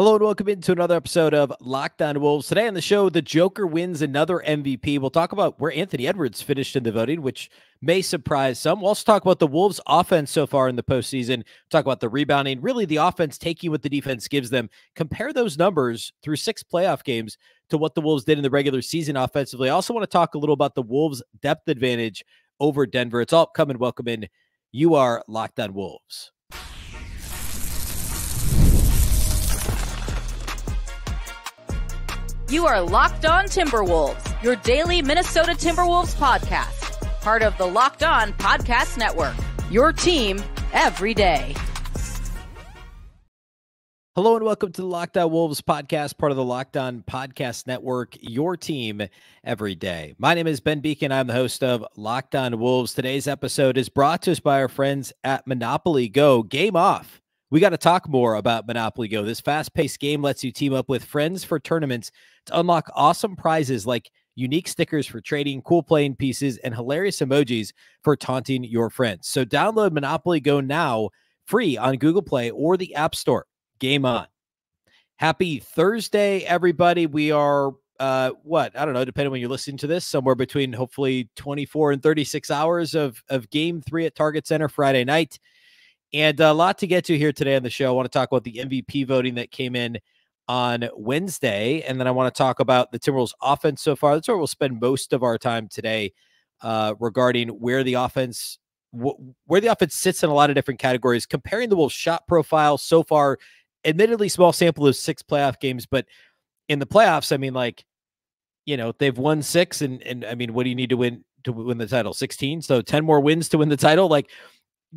Hello and welcome into another episode of Locked On Wolves. Today on the show, the Joker wins another MVP. We'll talk about where Anthony Edwards finished in the voting, which may surprise some. We'll also talk about the Wolves' offense so far in the postseason, talk about the rebounding, really the offense taking what the defense gives them. Compare those numbers through 6 playoff games to what the Wolves did in the regular season offensively. I also want to talk a little about the Wolves' depth advantage over Denver. It's all coming. Welcome in. You are Locked On Wolves. You are Locked On Timberwolves, your daily Minnesota Timberwolves podcast. Part of the Locked On Podcast Network, your team every day. Hello and welcome to the Locked On Wolves podcast, part of the Locked On Podcast Network, your team every day. My name is Ben Beecken. I'm the host of Locked On Wolves. Today's episode is brought to us by our friends at Monopoly Go. Game off. We got to talk more about Monopoly Go. This fast-paced game lets you team up with friends for tournaments to unlock awesome prizes like unique stickers for trading, cool playing pieces, and hilarious emojis for taunting your friends. So download Monopoly Go now, free on Google Play or the App Store. Game on. Happy Thursday, everybody. We are, I don't know, depending on when you're listening to this, somewhere between hopefully 24 and 36 hours of Game 3 at Target Center Friday night. And a lot to get to here today on the show. I want to talk about the MVP voting that came in on Wednesday, and then I want to talk about the Timberwolves offense so far. That's where we'll spend most of our time today, regarding where the offense sits in a lot of different categories, comparing the Wolves shot profile so far. Admittedly, small sample of 6 playoff games, but in the playoffs, I mean, like, you know, they've won 6, and I mean, what do you need to win the title? 16, so 10 more wins to win the title. Like,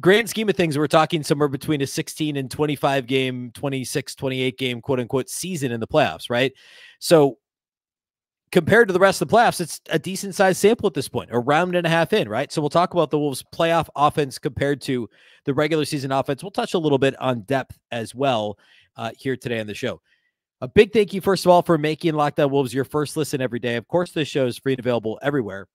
grand scheme of things, we're talking somewhere between a 16 and 25 game, 26, 28 game, quote unquote, season in the playoffs, right? So compared to the rest of the playoffs, it's a decent sized sample at this point, a round and a half in, right? So we'll talk about the Wolves playoff offense compared to the regular season offense. We'll touch a little bit on depth as well here today on the show. A big thank you, first of all, for making Locked On Wolves your first listen every day. Of course, this show is free and available everywhere.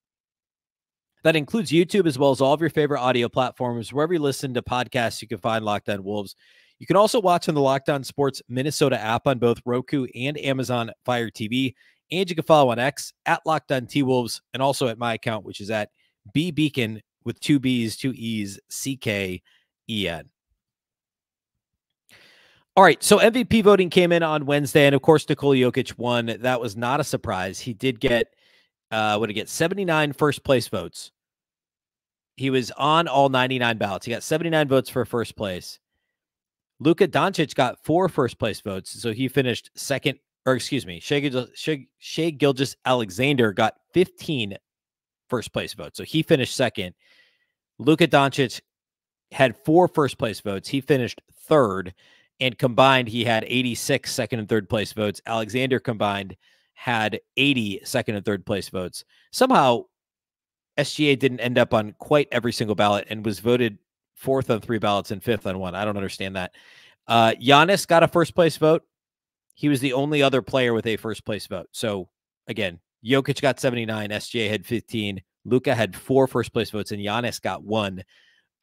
That includes YouTube as well as all of your favorite audio platforms. Wherever you listen to podcasts, you can find Locked On Wolves. You can also watch on the Locked On Sports Minnesota app on both Roku and Amazon Fire TV. And you can follow on X at Locked On T-Wolves and also at my account, which is at Beecken with 2 B's, 2 E's, C-K-E-N. All right, so MVP voting came in on Wednesday, and of course, Nikola Jokic won. That was not a surprise. He did get 79 first place votes. He was on all 99 ballots. He got 79 votes for first place. Luka Doncic got 4 first place votes, so he finished second. Or excuse me, Shai Gilgeous-Alexander got 15 first place votes, so he finished second. Luka Doncic had 4 first place votes. He finished third, and combined he had 86 second and third place votes. Alexander combined had 80 second and third place votes. Somehow, SGA didn't end up on quite every single ballot and was voted 4th on 3 ballots and 5th on 1. I don't understand that. Giannis got a first place vote. He was the only other player with a first place vote. So again, Jokic got 79, SGA had 15, Luka had 4 first place votes, and Giannis got 1.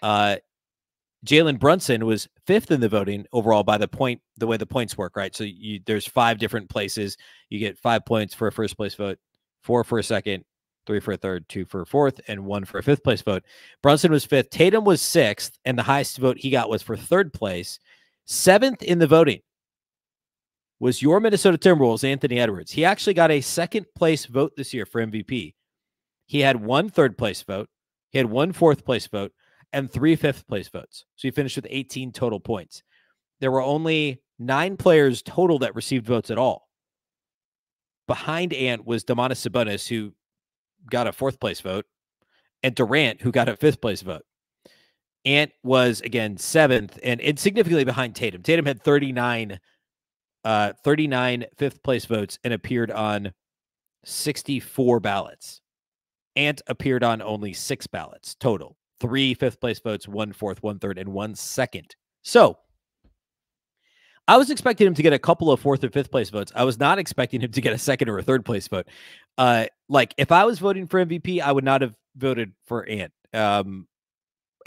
Jalen Brunson was 5th in the voting overall by the way the points work, right? So there's 5 different places. You get 5 points for a first place vote, 4 for a second, 3 for a third, 2 for a fourth, and 1 for a 5th place vote. Brunson was 5th. Tatum was 6th, and the highest vote he got was for 3rd place. 7th in the voting was your Minnesota Timberwolves, Anthony Edwards. He actually got a 2nd place vote this year for MVP. He had 1 3rd place vote. He had 1 4th place vote and 3 5th place votes. So he finished with 18 total points. There were only 9 players total that received votes at all. Behind Ant was Domantas Sabonis, who got a 4th place vote, and Durant, who got a 5th place vote. Ant was, again, 7th and insignificantly behind Tatum. Tatum had 39 5th place votes and appeared on 64 ballots. Ant appeared on only 6 ballots total. 3 5th place votes, 1 4th, 1 3rd, and 1 2nd. So I was expecting him to get a couple of 4th or 5th place votes. I was not expecting him to get a 2nd or a 3rd place vote. Like, if I was voting for MVP, I would not have voted for Ant. And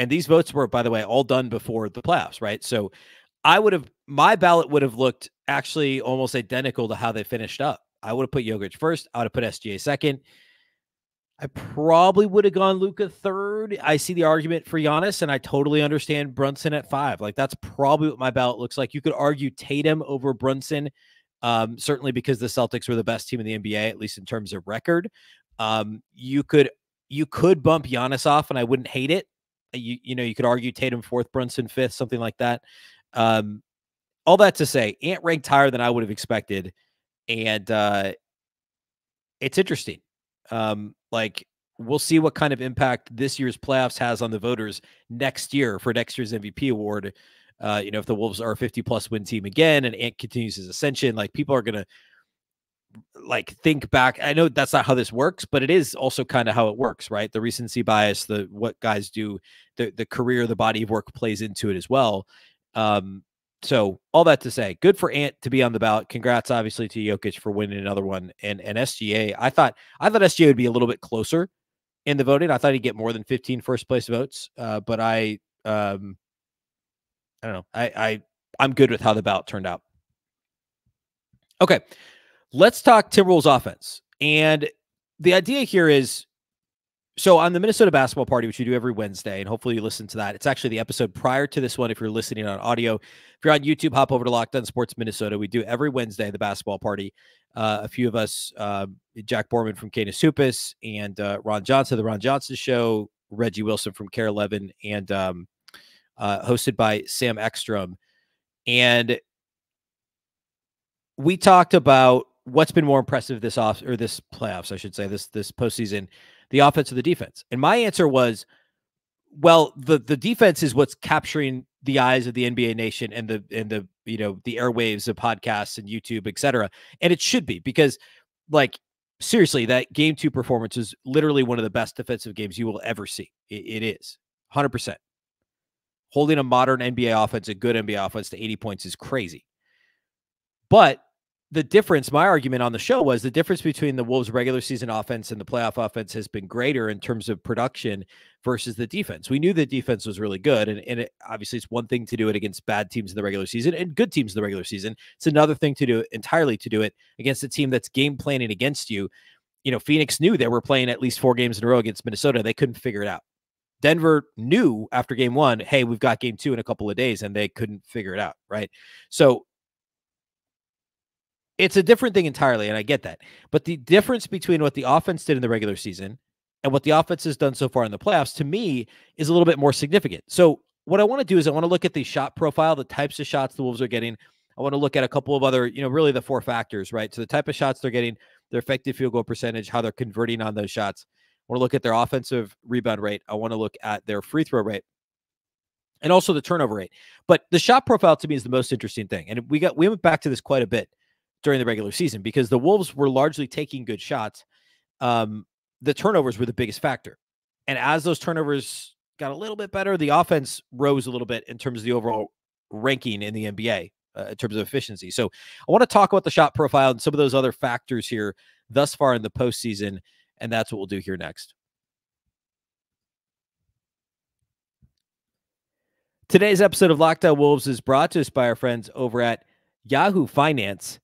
these votes were, by the way, all done before the playoffs, right? So my ballot would have looked actually almost identical to how they finished up. I would have put Jokic first. I would have put SGA second. I probably would have gone Luka third. I see the argument for Giannis, and I totally understand Brunson at 5. Like, that's probably what my ballot looks like. You could argue Tatum over Brunson, certainly because the Celtics were the best team in the NBA, at least in terms of record. You could bump Giannis off, and I wouldn't hate it. You could argue Tatum 4th, Brunson 5th, something like that. All that to say, Ant ranked higher than I would have expected, and it's interesting. Like, we'll see what kind of impact this year's playoffs has on the voters next year for next year's MVP award. If the Wolves are a 50-plus win team again and Ant continues his ascension, like, people are going to think back. I know that's not how this works, but it is also kind of how it works, right? The recency bias, what guys do, the career, the body of work plays into it as well. So all that to say, good for Ant to be on the ballot. Congrats, obviously, to Jokic for winning another one. And SGA, I thought SGA would be a little bit closer in the voting. I thought he'd get more than 15 first place votes. But I don't know. I'm good with how the ballot turned out. Okay, let's talk Timberwolves offense. And the idea here is, so on the Minnesota basketball party, which we do every Wednesday, and hopefully you listen to that. It's actually the episode prior to this one if you're listening on audio. If you're on YouTube, hop over to Locked On Sports Minnesota. We do every Wednesday, the basketball party. A few of us, Jack Borman from Canis Hoopus and Ron Johnson, The Ron Johnson Show, Reggie Wilson from Care 11, and hosted by Sam Ekstrom. And we talked about what's been more impressive this playoffs, I should say, this postseason, the offense or the defense. And my answer was, well, the defense is what's capturing the eyes of the NBA nation and the the airwaves of podcasts and YouTube, etc. And it should be, because, like, seriously, that game 2 performance is literally one of the best defensive games you will ever see. It is 100%. Holding a modern NBA offense, a good NBA offense, to 80 points is crazy. But the difference, my argument on the show was, the difference between the Wolves' regular season offense and the playoff offense has been greater in terms of production versus the defense. We knew the defense was really good, and obviously it's one thing to do it against bad teams in the regular season and good teams in the regular season. It's another thing to do it against a team that's game planning against you. Phoenix knew they were playing at least 4 games in a row against Minnesota. They couldn't figure it out. Denver knew after game 1, hey, we've got game 2 in a couple of days, and they couldn't figure it out, right? So it's a different thing entirely, and I get that. But the difference between what the offense did in the regular season and what the offense has done so far in the playoffs, to me, is a little bit more significant. So what I want to do is I want to look at the shot profile, the types of shots the Wolves are getting. I want to look at a couple of other, really the 4 factors, right? So the type of shots they're getting, their effective field goal percentage, how they're converting on those shots. I want to look at their offensive rebound rate. I want to look at their free throw rate, and also the turnover rate. But the shot profile to me is the most interesting thing. And we went back to this quite a bit during the regular season, because the Wolves were largely taking good shots. The turnovers were the biggest factor. And as those turnovers got a little bit better, the offense rose a little bit in terms of the overall ranking in the NBA in terms of efficiency. So I want to talk about the shot profile and some of those other factors here thus far in the postseason, and that's what we'll do here next. Today's episode of Locked On Wolves is brought to us by our friends over at Yahoo Finance.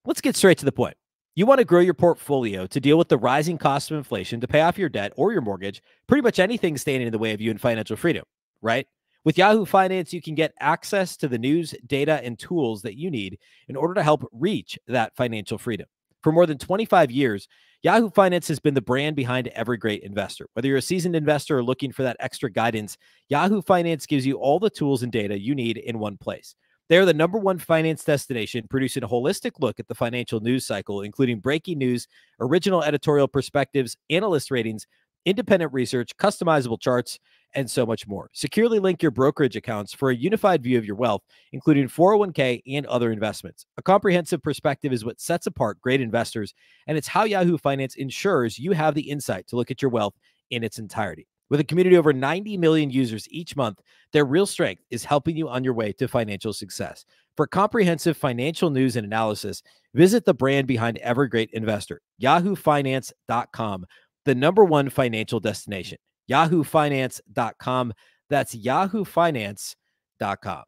Let's get straight to the point. You want to grow your portfolio to deal with the rising cost of inflation, to pay off your debt or your mortgage, pretty much anything standing in the way of you and financial freedom, right? With Yahoo Finance, you can get access to the news, data, and tools that you need in order to help reach that financial freedom. For more than 25 years, Yahoo Finance has been the brand behind every great investor. Whether you're a seasoned investor or looking for that extra guidance, Yahoo Finance gives you all the tools and data you need in one place. They're the #1 finance destination, producing a holistic look at the financial news cycle, including breaking news, original editorial perspectives, analyst ratings, independent research, customizable charts, and so much more. Securely link your brokerage accounts for a unified view of your wealth, including 401k and other investments. A comprehensive perspective is what sets apart great investors, and it's how Yahoo Finance ensures you have the insight to look at your wealth in its entirety. With a community of over 90 million users each month, their real strength is helping you on your way to financial success. For comprehensive financial news and analysis, visit the brand behind every great investor, yahoofinance.com, the #1 financial destination, yahoofinance.com. That's yahoofinance.com.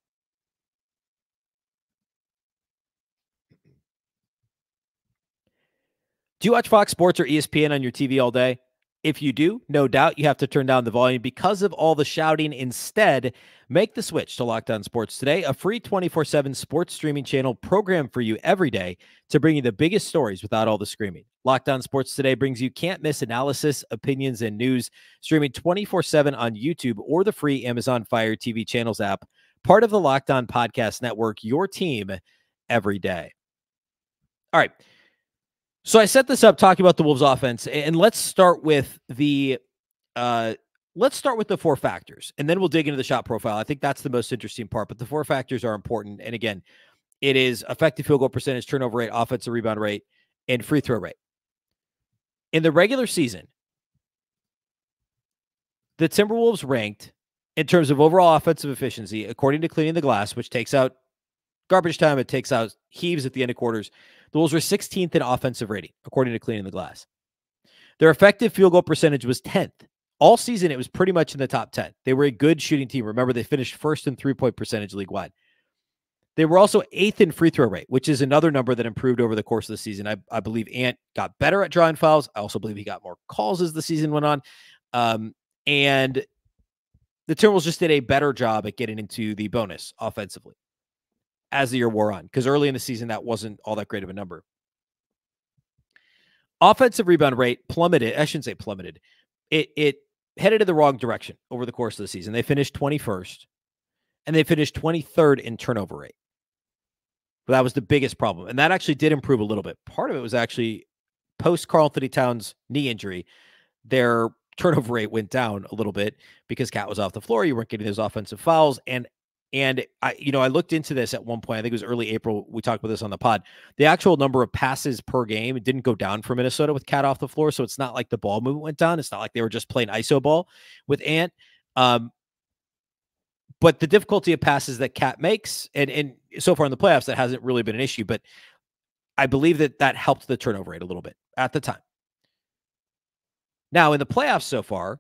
Do you watch Fox Sports or ESPN on your TV all day? If you do, no doubt you have to turn down the volume because of all the shouting. Instead, make the switch to Locked On Sports Today, a free 24/7 sports streaming channel programmed for you every day to bring you the biggest stories without all the screaming. Locked On Sports Today brings you can't-miss analysis, opinions, and news, streaming 24/7 on YouTube or the free Amazon Fire TV channels app, part of the Locked On Podcast Network, your team every day. All right. So I set this up talking about the Wolves offense, and let's start with the 4 factors, and then we'll dig into the shot profile. I think that's the most interesting part, but the 4 factors are important. And again, it is effective field goal percentage, turnover rate, offensive rebound rate, and free throw rate. In the regular season, the Timberwolves ranked in terms of overall offensive efficiency, according to Cleaning the Glass, which takes out garbage time, it takes out heaves at the end of quarters. The Wolves were 16th in offensive rating, according to Cleaning the Glass. Their effective field goal percentage was 10th. All season, it was pretty much in the top 10. They were a good shooting team. Remember, they finished first in three-point percentage league-wide. They were also 8th in free throw rate, which is another number that improved over the course of the season. I believe Ant got better at drawing fouls. I also believe he got more calls as the season went on. And the Timberwolves just did a better job at getting into the bonus offensively as the year wore on, because early in the season, that wasn't all that great of a number. Offensive rebound rate plummeted. I shouldn't say plummeted. It headed in the wrong direction over the course of the season. They finished 21st, and they finished 23rd in turnover rate. But that was the biggest problem, and that actually did improve a little bit. Part of it was actually post Karl-Anthony Towns' knee injury, their turnover rate went down a little bit because Cat was off the floor. You weren't getting those offensive fouls, and I looked into this at one point. I think it was early April. We talked about this on the pod. The actual number of passes per game, it didn't go down for Minnesota with Cat off the floor. So it's not like the ball movement went down. It's not like they were just playing ISO ball with Ant. But the difficulty of passes that Cat makes, and so far in the playoffs, that hasn't really been an issue. But I believe that helped the turnover rate a little bit at the time. Now, in the playoffs so far,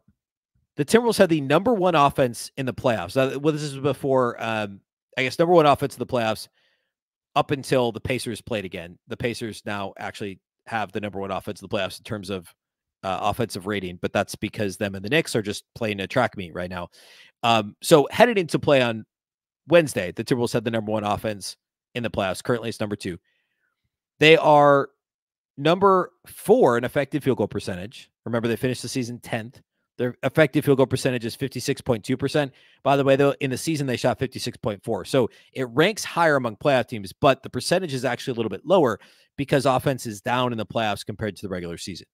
the Timberwolves had the number 1 offense in the playoffs. Well, this is before, number 1 offense in the playoffs up until the Pacers played again. The Pacers now actually have the number 1 offense in the playoffs in terms of offensive rating, but that's because them and the Knicks are just playing a track meet right now. So headed into play on Wednesday, the Timberwolves had the number 1 offense in the playoffs. Currently, it's number 2. They are number 4 in effective field goal percentage. Remember, they finished the season 10th. Their effective field goal percentage is 56.2%. By the way, though, in the season, they shot 56.4%. So it ranks higher among playoff teams, but the percentage is actually a little bit lower because offense is down in the playoffs compared to the regular season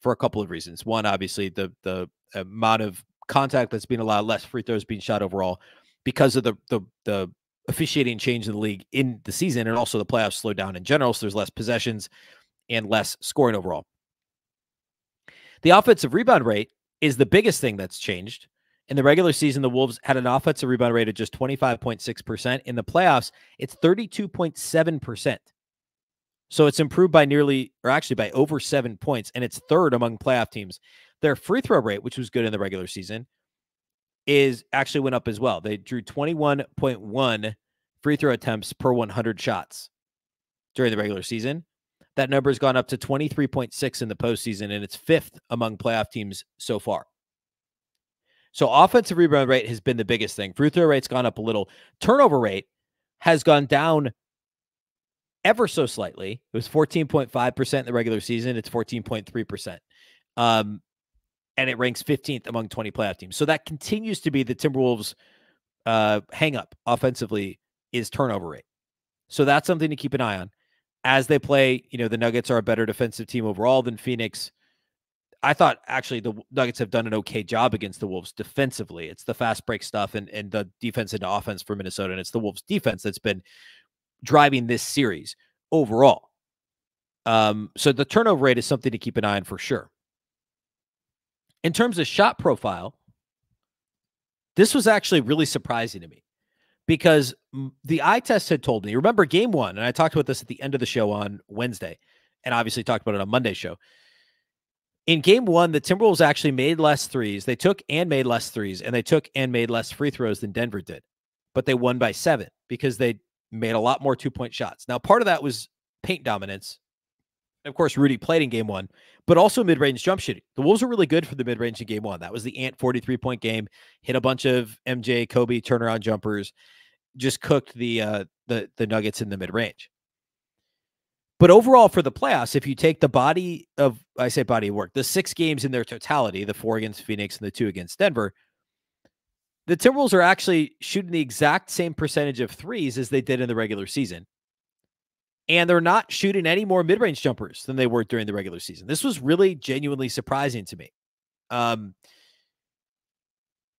for a couple of reasons. One, obviously, the amount of contact that's being allowed, less free throws being shot overall because of the officiating change in the league in the season, and also the playoffs slowed down in general, so there's less possessions and less scoring overall. The offensive rebound rate is the biggest thing that's changed. In the regular season, the Wolves had an offensive rebound rate of just 25.6%. In the playoffs, it's 32.7%. So it's improved by by over 7 points, and it's 3rd among playoff teams. Their free throw rate, which was good in the regular season, actually went up as well. They drew 21.1 free throw attempts per 100 shots during the regular season. That number has gone up to 23.6 in the postseason, and it's 5th among playoff teams so far. So offensive rebound rate has been the biggest thing. Free throw rate's gone up a little. Turnover rate has gone down ever so slightly. It was 14.5% in the regular season. It's 14.3%. And it ranks 15th among 20 playoff teams. So that continues to be the Timberwolves' hang up offensively is turnover rate. So that's something to keep an eye on. As they play, the Nuggets are a better defensive team overall than Phoenix. I thought actually the Nuggets have done an okay job against the Wolves defensively. It's the fast break stuff and the defense into offense for Minnesota, and it's the Wolves defense that's been driving this series overall. So the turnover rate is something to keep an eye on for sure. In terms of shot profile, this was actually really surprising to me because the eye test had told me, remember game 1, and I talked about this at the end of the show on Wednesday, and obviously talked about it on Monday's show. In game 1, the Timberwolves actually made less threes. They took and made less threes, and they took and made less free throws than Denver did. But they won by 7 because they made a lot more 2-point shots. Now, part of that was paint dominance Of course, Rudy played in game one, but also mid-range jump shooting. The Wolves were really good for the mid-range in game one. That was the Ant 43-point game, hit a bunch of MJ, Kobe turnaround jumpers, just cooked the Nuggets in the mid-range. But overall for the playoffs, if you take the body of work, the 6 games in their totality, the 4 against Phoenix and the 2 against Denver, the Timberwolves are actually shooting the exact same percentage of threes as they did in the regular season. And they're not shooting any more mid-range jumpers than they were during the regular season. This was really genuinely surprising to me.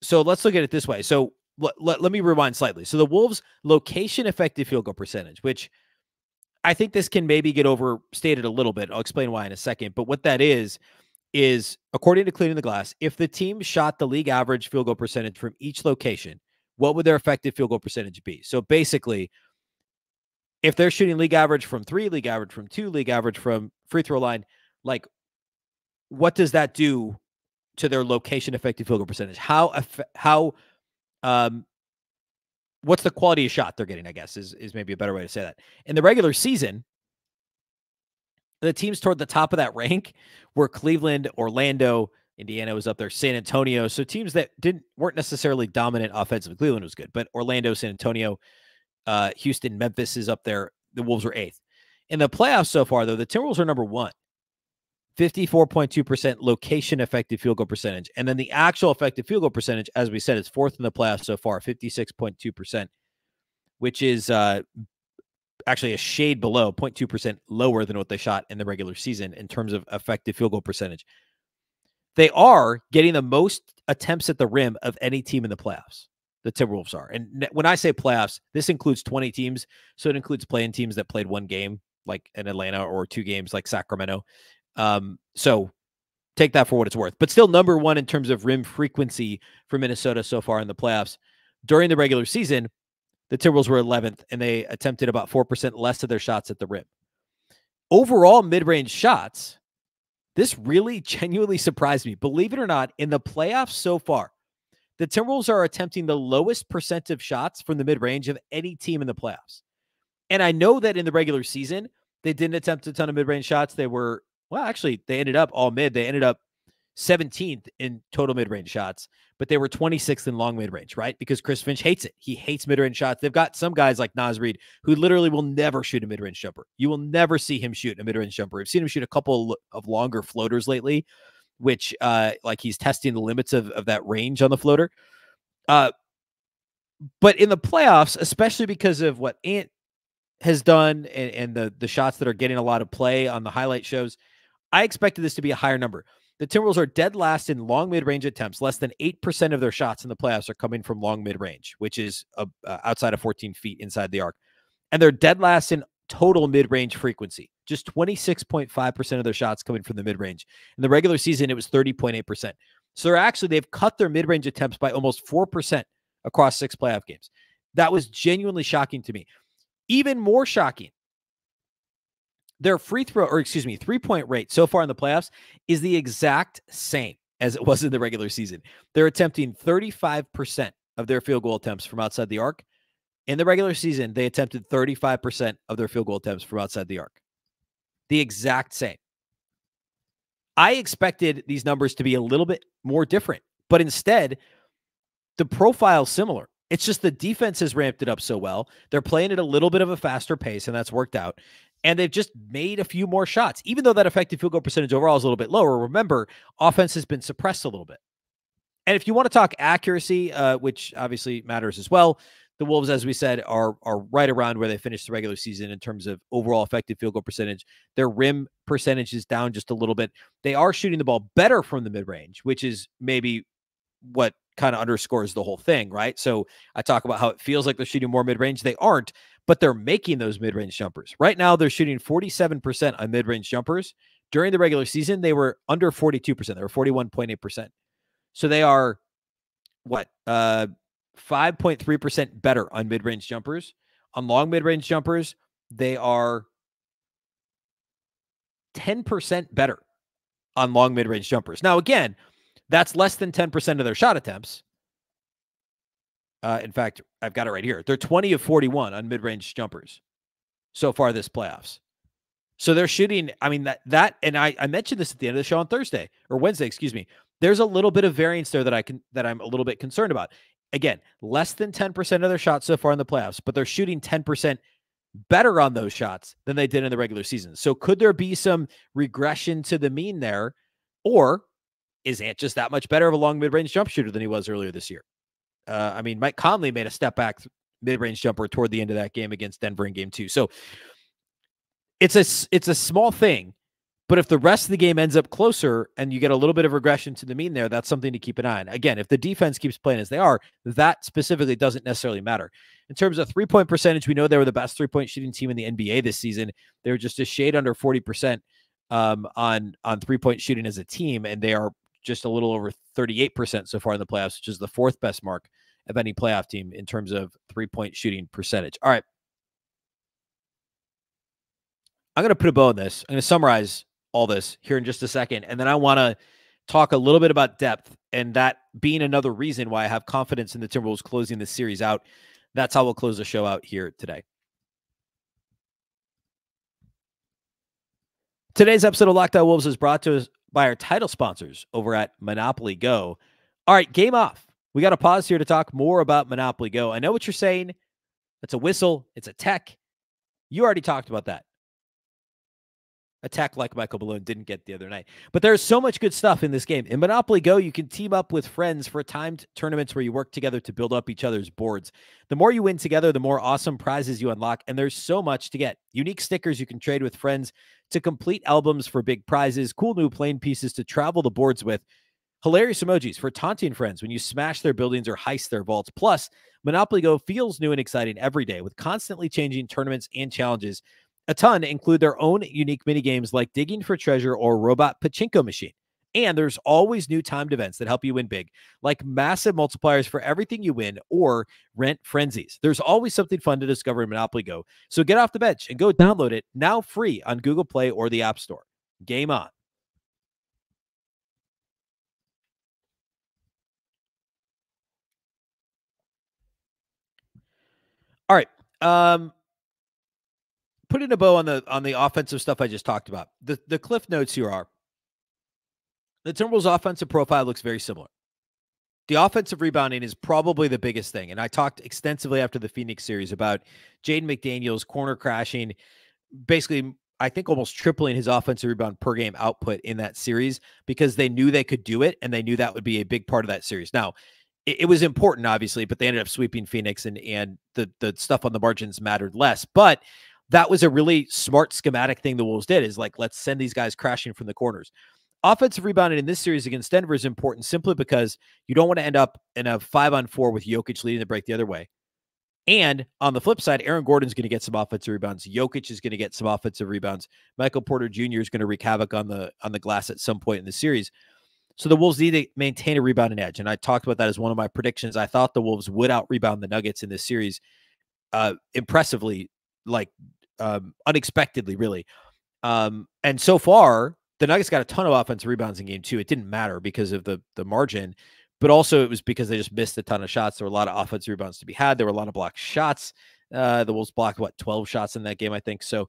So let's look at it this way. So let me rewind slightly. So the Wolves' location effective field goal percentage, which I think this can maybe get overstated a little bit. I'll explain why in a second. But what that is according to Cleaning the Glass, if the team shot the league average field goal percentage from each location, what would their effective field goal percentage be? So basically, if they're shooting league average from 3, league average from 2, league average from free throw line, like what does that do to their location effective field goal percentage? What's the quality of shot they're getting, I guess, is maybe a better way to say that. In the regular season, the teams toward the top of that rank were Cleveland, Orlando, Indiana was up there, San Antonio. So teams that weren't necessarily dominant offensively. Cleveland was good, but Orlando, San Antonio, Houston, Memphis is up there. The Wolves were 8th. In the playoffs so far, though, the Timberwolves are number 1. 54.2% location effective field goal percentage. And then the actual effective field goal percentage, as we said, is 4th in the playoffs so far, 56.2%, which is actually a shade below, 0.2% lower than what they shot in the regular season in terms of effective field goal percentage. They are getting the most attempts at the rim of any team in the playoffs. The Timberwolves are. And when I say playoffs, this includes 20 teams. So it includes playing teams that played 1 game, like in Atlanta, or 2 games like Sacramento. So take that for what it's worth. But still number 1 in terms of rim frequency for Minnesota so far in the playoffs. During the regular season, the Timberwolves were 11th, and they attempted about 4% less of their shots at the rim. Overall mid-range shots, this really genuinely surprised me. Believe it or not, in the playoffs so far, the Timberwolves are attempting the lowest percent of shots from the mid-range of any team in the playoffs. And I know that in the regular season, they didn't attempt a ton of mid-range shots. They were, well, actually, they ended up all mid. They ended up 17th in total mid-range shots, but they were 26th in long mid-range, right? Because Chris Finch hates it. He hates mid-range shots. They've got some guys like Naz Reid who literally will never shoot a mid-range jumper. You will never see him shoot a mid-range jumper. I've seen him shoot a couple of longer floaters lately, which like he's testing the limits of that range on the floater. But in the playoffs, especially because of what Ant has done and the shots that are getting a lot of play on the highlight shows, I expected this to be a higher number. The Timberwolves are dead last in long mid-range attempts. Less than 8% of their shots in the playoffs are coming from long mid-range, which is outside of 14 feet inside the arc. And they're dead last in total mid-range frequency. Just 26.5% of their shots coming from the mid-range. In the regular season, it was 30.8%. So they've cut their mid-range attempts by almost 4% across 6 playoff games. That was genuinely shocking to me. Even more shocking, their three-point rate so far in the playoffs is the exact same as it was in the regular season. They're attempting 35% of their field goal attempts from outside the arc. In the regular season, they attempted 35% of their field goal attempts from outside the arc. The exact same. I expected these numbers to be a little bit more different, but instead, the profile's similar. It's just the defense has ramped it up so well. They're playing at a little bit of a faster pace, and that's worked out. And they've just made a few more shots, even though that effective field goal percentage overall is a little bit lower. Remember, offense has been suppressed a little bit. And if you want to talk accuracy, which obviously matters as well, the Wolves, as we said, are right around where they finished the regular season in terms of overall effective field goal percentage. Their rim percentage is down just a little bit. They are shooting the ball better from the mid-range, which is maybe what kind of underscores the whole thing, right? So I talk about how it feels like they're shooting more mid-range. They aren't, but they're making those mid-range jumpers. Right now, they're shooting 47% on mid-range jumpers. During the regular season, they were under 42%. They were 41.8%. So they are, 5.3% better on mid-range jumpers. On long mid-range jumpers, they are 10% better on long mid-range jumpers. Now, again, that's less than 10% of their shot attempts. In fact, I've got it right here. They're 20 of 41 on mid-range jumpers so far this playoffs. So they're shooting. I mean, and I mentioned this at the end of the show on Thursday or Wednesday, excuse me. There's a little bit of variance there that I'm a little bit concerned about. Again, less than 10% of their shots so far in the playoffs, but they're shooting 10% better on those shots than they did in the regular season. So could there be some regression to the mean there? Or is Ant just that much better of a long mid-range jump shooter than he was earlier this year? I mean, Mike Conley made a step back mid-range jumper toward the end of that game against Denver in game 2. So it's a small thing, but if the rest of the game ends up closer and you get a little bit of regression to the mean there, that's something to keep an eye on. Again, if the defense keeps playing as they are, that specifically doesn't necessarily matter. In terms of three-point percentage, we know they were the best three-point shooting team in the NBA this season. They were just a shade under 40% on three-point shooting as a team, and they are just a little over 38% so far in the playoffs, which is the 4th best mark of any playoff team in terms of three-point shooting percentage. All right. I'm going to put a bow on this. I'm going to summarize all this here in just a second. And then I want to talk a little bit about depth, and that being another reason why I have confidence in the Timberwolves closing this series out. That's how we'll close the show out here today. Today's episode of Locked On Wolves is brought to us by our title sponsors over at Monopoly Go. All right, game off. We got to pause here to talk more about Monopoly Go. I know what you're saying. It's a whistle. It's a tech. You already talked about that. A tech like Michael Balloon didn't get the other night. But there's so much good stuff in this game. In Monopoly Go, you can team up with friends for timed tournaments where you work together to build up each other's boards. The more you win together, the more awesome prizes you unlock, and there's so much to get. Unique stickers you can trade with friends to complete albums for big prizes, cool new playing pieces to travel the boards with, hilarious emojis for taunting friends when you smash their buildings or heist their vaults. Plus, Monopoly Go feels new and exciting every day with constantly changing tournaments and challenges. A ton include their own unique mini games like Digging for Treasure or Robot Pachinko Machine. And there's always new timed events that help you win big, like massive multipliers for everything you win or rent frenzies. There's always something fun to discover in Monopoly Go. So get off the bench and go download it now free on Google Play or the App Store. Game on. All right. Putting a bow on the offensive stuff I just talked about. The cliff notes here are the Timberwolves' offensive profile looks very similar. The offensive rebounding is probably the biggest thing. And I talked extensively after the Phoenix series about Jaden McDaniels corner crashing, basically, I think almost tripling his offensive rebound per game output in that series because they knew they could do it, and they knew that would be a big part of that series. Now, it was important, obviously, but they ended up sweeping Phoenix, and the stuff on the margins mattered less. But that was a really smart schematic thing the Wolves did, is like, let's send these guys crashing from the corners. Offensive rebounding in this series against Denver is important simply because you don't want to end up in a 5-on-4 with Jokic leading the break the other way. And on the flip side, Aaron Gordon's going to get some offensive rebounds. Jokic is going to get some offensive rebounds. Michael Porter Jr. is going to wreak havoc on the glass at some point in the series. So the Wolves need to maintain a rebounding edge. And I talked about that as one of my predictions. I thought the Wolves would out-rebound the Nuggets in this series impressively, like unexpectedly, really. And so far, the Nuggets got a ton of offensive rebounds in game 2. It didn't matter because of the margin, but also it was because they just missed a ton of shots. There were a lot of offensive rebounds to be had. There were a lot of blocked shots. The Wolves blocked, 12 shots in that game, I think. So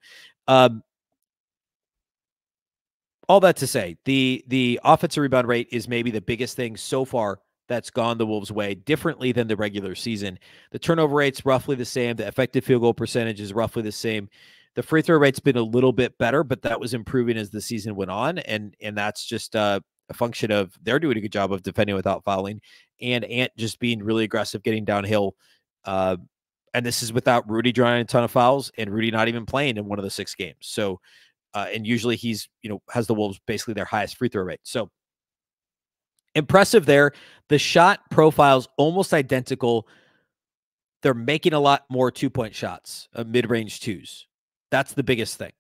all that to say, the offensive rebound rate is maybe the biggest thing so far that's gone the Wolves' way, differently than the regular season. The turnover rate's roughly the same. The effective field goal percentage is roughly the same. The free throw rate's been a little bit better, but that was improving as the season went on, and that's just a function of they're doing a good job of defending without fouling, and Ant just being really aggressive, getting downhill. And this is without Rudy drawing a ton of fouls, and Rudy not even playing in one of the 6 games. So, and usually he's has the Wolves basically their highest free throw rate. So impressive there. The shot profile's almost identical. They're making a lot more 2-point shots, mid-range twos. That's the biggest thing.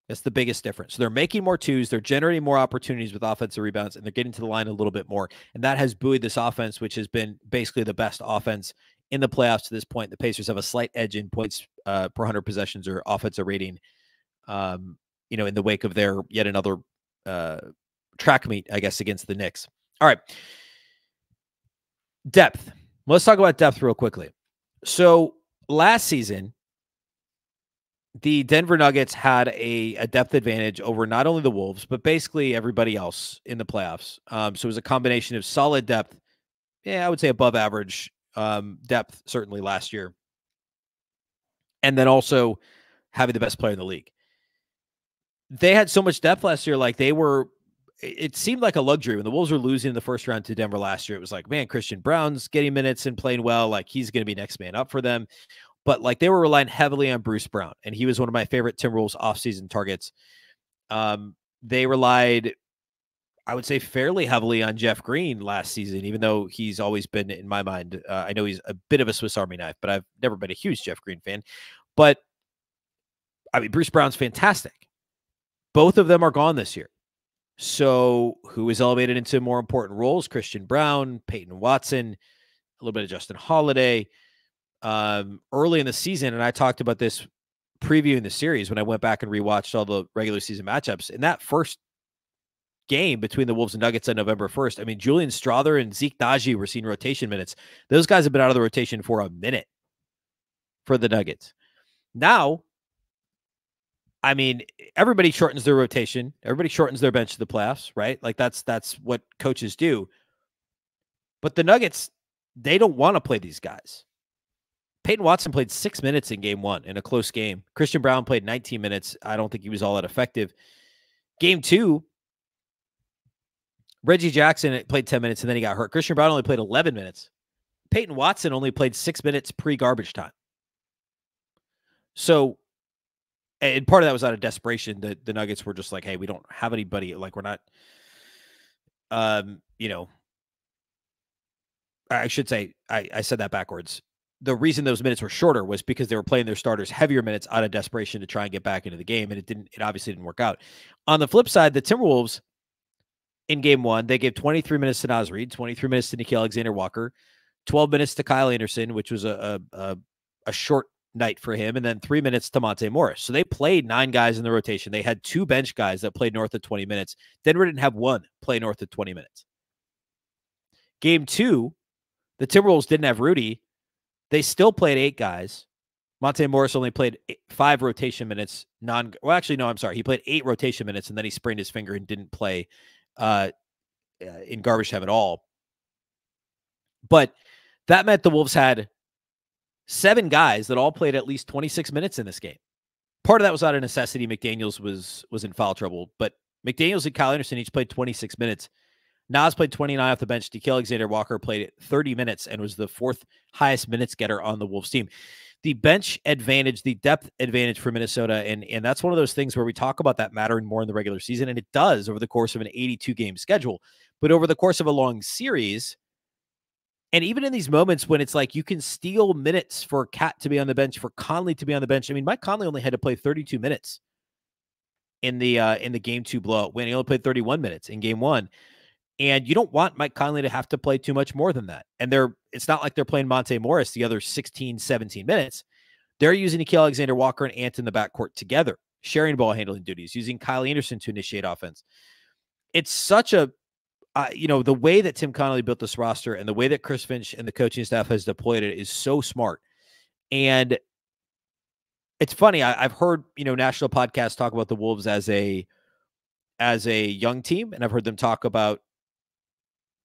That's the biggest difference. So they're making more twos. They're generating more opportunities with offensive rebounds, and they're getting to the line a little bit more. And that has buoyed this offense, which has been basically the best offense in the playoffs to this point. The Pacers have a slight edge in points per 100 possessions or offensive rating, in the wake of their yet another track meet, I guess, against the Knicks. All right. Depth. Let's talk about depth real quickly. So last season, the Denver Nuggets had a depth advantage over not only the Wolves, but basically everybody else in the playoffs. So it was a combination of solid depth. Yeah, I would say above average depth, certainly last year. And then also having the best player in the league. They had so much depth last year. Like it seemed like a luxury when the Wolves were losing in the first round to Denver last year. It was like, man, Christian Brown's getting minutes and playing well. Like he's going to be next man up for them. But like they were relying heavily on Bruce Brown, and he was one of my favorite Timberwolves offseason targets. They relied, I would say, fairly heavily on Jeff Green last season, even though he's always been, in my mind, I know he's a bit of a Swiss Army knife, but I've never been a huge Jeff Green fan. But I mean, Bruce Brown's fantastic. Both of them are gone this year. So who is elevated into more important roles? Christian Brown, Peyton Watson, a little bit of Justin Holiday. Early in the season, and I talked about this previewing the series when I went back and rewatched all the regular season matchups. In that first game between the Wolves and Nuggets on November 1st, I mean, Julian Strawther and Zeke Naji were seeing rotation minutes. Those guys have been out of the rotation for a minute for the Nuggets. Now, I mean, everybody shortens their rotation. Everybody shortens their bench to the playoffs, right? Like that's what coaches do. But the Nuggets, they don't want to play these guys. Peyton Watson played 6 minutes in game one in a close game. Christian Brown played 19 minutes. I don't think he was all that effective. Game two, Reggie Jackson played 10 minutes and then he got hurt. Christian Brown only played 11 minutes. Peyton Watson only played 6 minutes pre-garbage time. So, and part of that was out of desperation. The Nuggets were just like, hey, we don't have anybody. Like, we're not, I should say, I said that backwards. The reason those minutes were shorter was because they were playing their starters heavier minutes out of desperation to try and get back into the game. And it obviously didn't work out. On the flip side, the Timberwolves in game one, they gave 23 minutes to Naz Reid, 23 minutes to Nickeil Alexander-Walker, 12 minutes to Kyle Anderson, which was a short night for him. And then 3 minutes to Monte Morris. So they played 9 guys in the rotation. They had 2 bench guys that played north of 20 minutes. Denver didn't have one play north of 20 minutes. Game two, the Timberwolves didn't have Rudy. They still played 8 guys. Monte Morris only played 5 rotation minutes. He played 8 rotation minutes, and then he sprained his finger and didn't play in garbage time at all. But that meant the Wolves had 7 guys that all played at least 26 minutes in this game. Part of that was out of necessity. McDaniels was in foul trouble, but McDaniels and Kyle Anderson each played 26 minutes. Naz played 29 off the bench. Nickeil Alexander-Walker played 30 minutes and was the 4th highest minutes getter on the Wolves team. The bench advantage, the depth advantage for Minnesota, and that's one of those things where we talk about that mattering more in the regular season, and it does over the course of an 82-game schedule. But over the course of a long series, and even in these moments when it's like you can steal minutes for Cat to be on the bench, for Conley to be on the bench. I mean, Mike Conley only had to play 32 minutes in the game 2 blowout win. He only played 31 minutes in game 1. And you don't want Mike Conley to have to play too much more than that. And it's not like they're playing Monte Morris the other 16, 17 minutes. They're using Nickeil Alexander-Walker and Ant in the backcourt together, sharing ball handling duties, using Kyle Anderson to initiate offense. It's such a, the way that Tim Connolly built this roster and the way that Chris Finch and the coaching staff has deployed it is so smart. And it's funny. I've heard, national podcasts talk about the Wolves as a young team. And I've heard them talk about,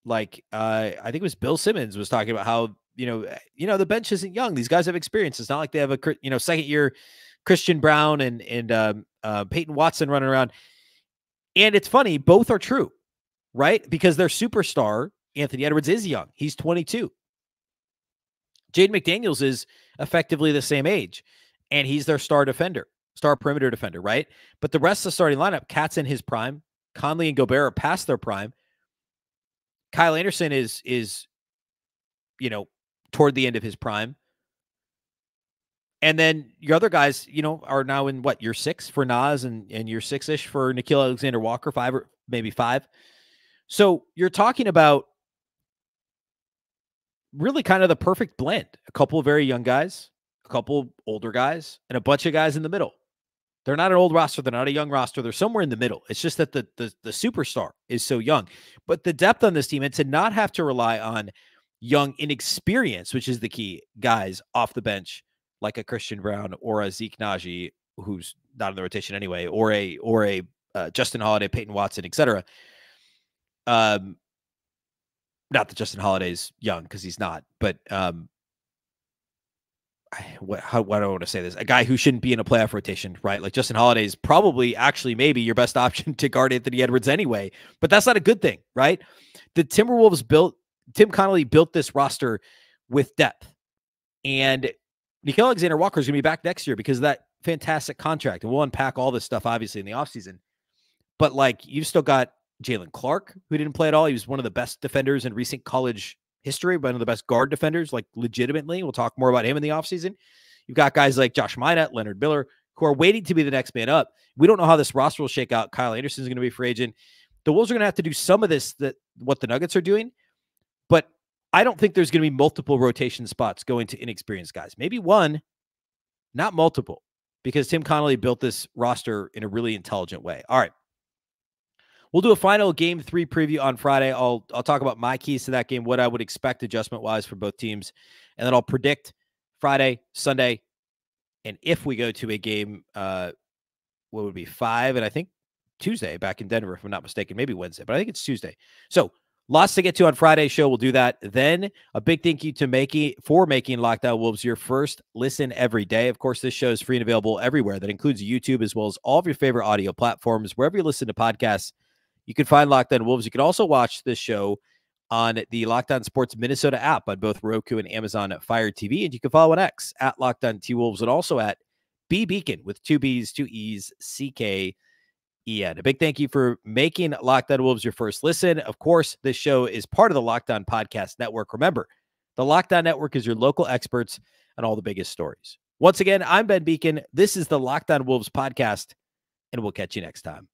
like, I think it was Bill Simmons was talking about how, the bench isn't young. These guys have experience. It's not like they have a, second year Christian Brown and Peyton Watson running around. And it's funny. Both are true, right? Because their superstar, Anthony Edwards, is young. He's 22. Jaden McDaniels is effectively the same age, and he's their star perimeter defender, right? But the rest of the starting lineup, Cat's in his prime. Conley and Gobert are past their prime. Kyle Anderson is toward the end of his prime. And then your other guys, are now in year 6 for Naz and year 6-ish for Nickeil Alexander-Walker, 5 or maybe 5. So you're talking about really kind of the perfect blend. A couple of very young guys, a couple older guys, and a bunch of guys in the middle. They're not an old roster. They're not a young roster. They're somewhere in the middle. It's just that the superstar is so young. But the depth on this team, and to not have to rely on young inexperience, which is the key, guys off the bench, like a Christian Brown or a Zeke Naji who's not in the rotation anyway, or a Justin Holiday, Peyton Watson, etc. Not that Justin Holiday's young, because he's not, but how do I want to say this? A guy who shouldn't be in a playoff rotation, right? Like Justin Holiday is probably actually maybe your best option to guard Anthony Edwards anyway, but that's not a good thing, right? The Timberwolves Tim Conley built this roster with depth, and Nickeil Alexander-Walker is going to be back next year because of that fantastic contract. And we'll unpack all this stuff obviously in the offseason. But like, you've still got Jalen Clark, who didn't play at all. He was one of the best defenders in recent college history, one of the best guard defenders, like legitimately. We'll talk more about him in the offseason. You've got guys like Josh Minott, Leonard Miller, who are waiting to be the next man up. We don't know how this roster will shake out. Kyle Anderson is going to be a free agent. The Wolves are going to have to do some of this, what the Nuggets are doing, but I don't think there's going to be multiple rotation spots going to inexperienced guys. Maybe one, not multiple, because Tim Connolly built this roster in a really intelligent way. All right. We'll do a final Game 3 preview on Friday. I'll talk about my keys to that game, what I would expect adjustment-wise for both teams, and then I'll predict Friday, Sunday, and if we go to a game, what would be 5, and I think Tuesday back in Denver, if I'm not mistaken, maybe Wednesday, but I think it's Tuesday. So lots to get to on Friday's show. We'll do that. Then a big thank you to making Locked On Wolves your first listen every day. Of course, this show is free and available everywhere. That includes YouTube as well as all of your favorite audio platforms. Wherever you listen to podcasts, you can find Locked On Wolves. You can also watch this show on the Locked On Sports Minnesota app on both Roku and Amazon Fire TV. And you can follow on X at Locked On T-Wolves and also at Beecken with 2 B's, 2 E's, CKEN. A big thank you for making Locked On Wolves your first listen. Of course, this show is part of the Locked On Podcast Network. Remember, the Locked On Network is your local experts on all the biggest stories. Once again, I'm Ben Beecken. This is the Locked On Wolves podcast, and we'll catch you next time.